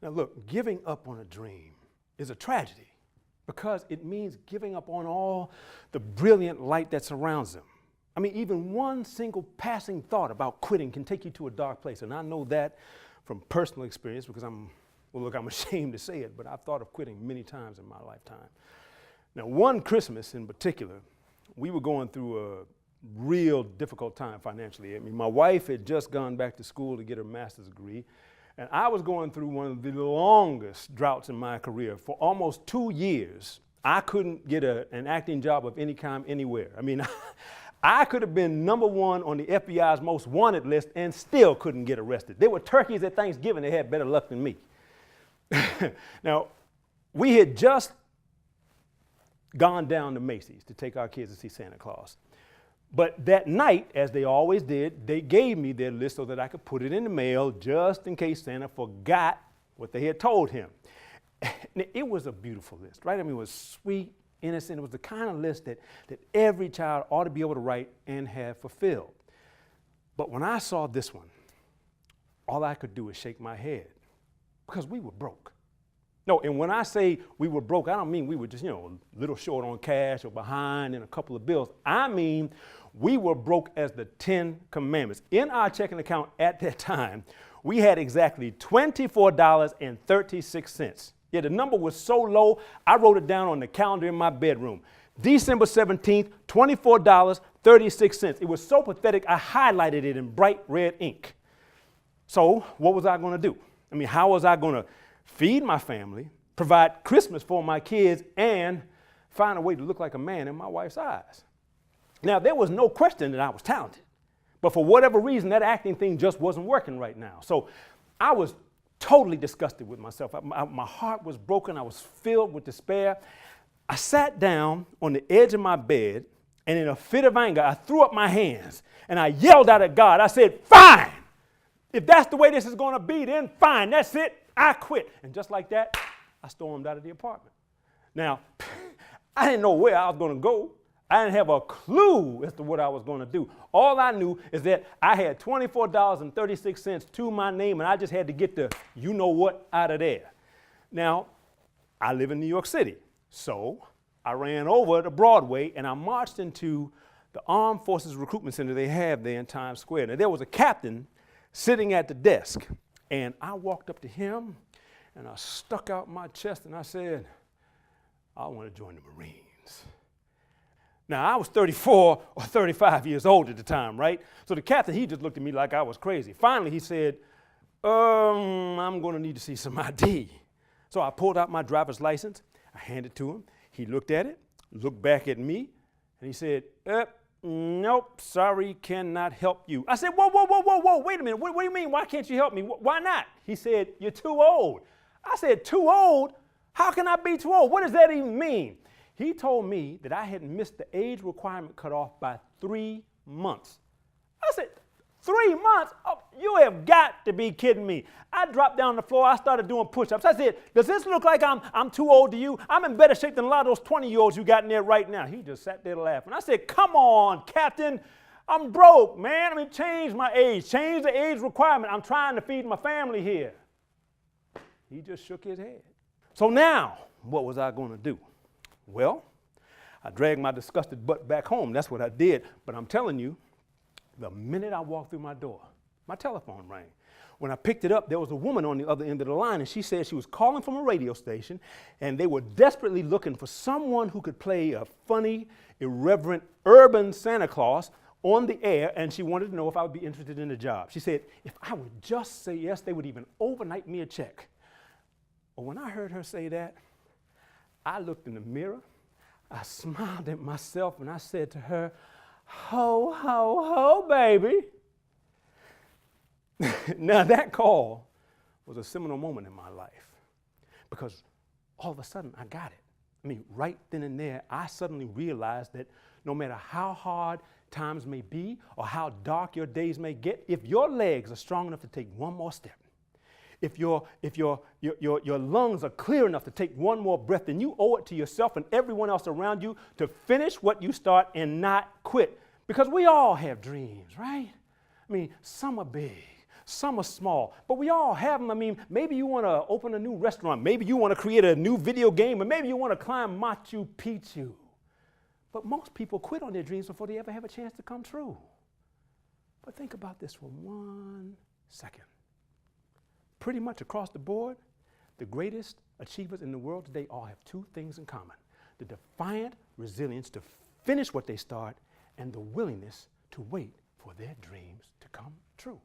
Now look, giving up on a dream is a tragedy because it means giving up on all the brilliant light that surrounds them. I mean, even one single passing thought about quitting can take you to a dark place, and I know that from personal experience because I'm ashamed to say it, but I've thought of quitting many times in my lifetime. Now, one Christmas in particular, we were going through a real difficult time financially. I mean, my wife had just gone back to school to get her master's degree, and I was going through one of the longest droughts in my career. For almost 2 years, I couldn't get an acting job of any kind anywhere. I mean, I could have been #1 on the FBI's most wanted list and still couldn't get arrested. There were turkeys at Thanksgiving that had better luck than me. Now, we had just gone down to Macy's to take our kids to see Santa Claus. But that night, as they always did, they gave me their list so that I could put it in the mail just in case Santa forgot what they had told him. It was a beautiful list, right? I mean, it was sweet, innocent. It was the kind of list that every child ought to be able to write and have fulfilled. But when I saw this one, all I could do was shake my head because we were broke. No, and when I say we were broke, I don't mean we were just, a little short on cash or behind in a couple of bills. I mean we were broke as the 10 Commandments. In our checking account at that time, we had exactly $24.36. Yeah, the number was so low, I wrote it down on the calendar in my bedroom. December 17th, $24.36. It was so pathetic, I highlighted it in bright red ink. So what was I going to do? I mean, how was I going to feed my family, provide Christmas for my kids, and find a way to look like a man in my wife's eyes? Now, there was no question that I was talented, but for whatever reason, that acting thing just wasn't working right now. So I was totally disgusted with myself. My heart was broken. I was filled with despair. I sat down on the edge of my bed, and in a fit of anger, I threw up my hands, and I yelled out at God. I said, fine. If that's the way this is going to be, then fine. That's it. I quit. And just like that, I stormed out of the apartment. Now, I didn't know where I was going to go. I didn't have a clue as to what I was going to do. All I knew is that I had $24.36 to my name, and I just had to get the you-know-what out of there. Now, I live in New York City, so I ran over to Broadway, and I marched into the Armed Forces Recruitment Center they have there in Times Square. Now, there was a captain sitting at the desk, and I walked up to him, and I stuck out my chest, and I said, I want to join the Marines. Now, I was 34 or 35 years old at the time, right? So the captain, he just looked at me like I was crazy. Finally, he said, I'm going to need to see some ID. So I pulled out my driver's license. I handed it to him. He looked at it, looked back at me, and he said, nope, sorry, cannot help you. I said, whoa, wait a minute. What do you mean? Why can't you help me? Why not? He said, you're too old. I said, too old? How can I be too old? What does that even mean? He told me that I had missed the age requirement cutoff by 3 months. I said, 3 months? Oh, you have got to be kidding me. I dropped down on the floor. I started doing push-ups. I said, does this look like I'm too old to you? I'm in better shape than a lot of those 20-year-olds you got in there right now. He just sat there laughing. I said, come on, Captain. I'm broke, man. I mean, change my age. Change the age requirement. I'm trying to feed my family here. He just shook his head. So now, what was I going to do? Well, I dragged my disgusted butt back home. That's what I did. But I'm telling you, the minute I walked through my door, my telephone rang. When I picked it up, there was a woman on the other end of the line, and she said she was calling from a radio station, and they were desperately looking for someone who could play a funny, irreverent, urban Santa Claus on the air, and she wanted to know if I would be interested in the job. She said, if I would just say yes, they would even overnight me a check. Well, when I heard her say that, I looked in the mirror, I smiled at myself, and I said to her, ho, ho, ho, baby. Now that call was a seminal moment in my life because all of a sudden I got it. I mean, right then and there, I suddenly realized that no matter how hard times may be or how dark your days may get, if your legs are strong enough to take one more step, if your lungs are clear enough to take one more breath, then you owe it to yourself and everyone else around you to finish what you start and not quit. Because we all have dreams, right? I mean, some are big, Some are small, but we all have them. I mean, maybe you want to open a new restaurant. Maybe you want to create a new video game, or maybe you want to climb Machu Picchu. But most people quit on their dreams before they ever have a chance to come true. But think about this for 1 second. Pretty much across the board, the greatest achievers in the world today all have 2 things in common: the defiant resilience to finish what they start, and the willingness to wait for their dreams to come true.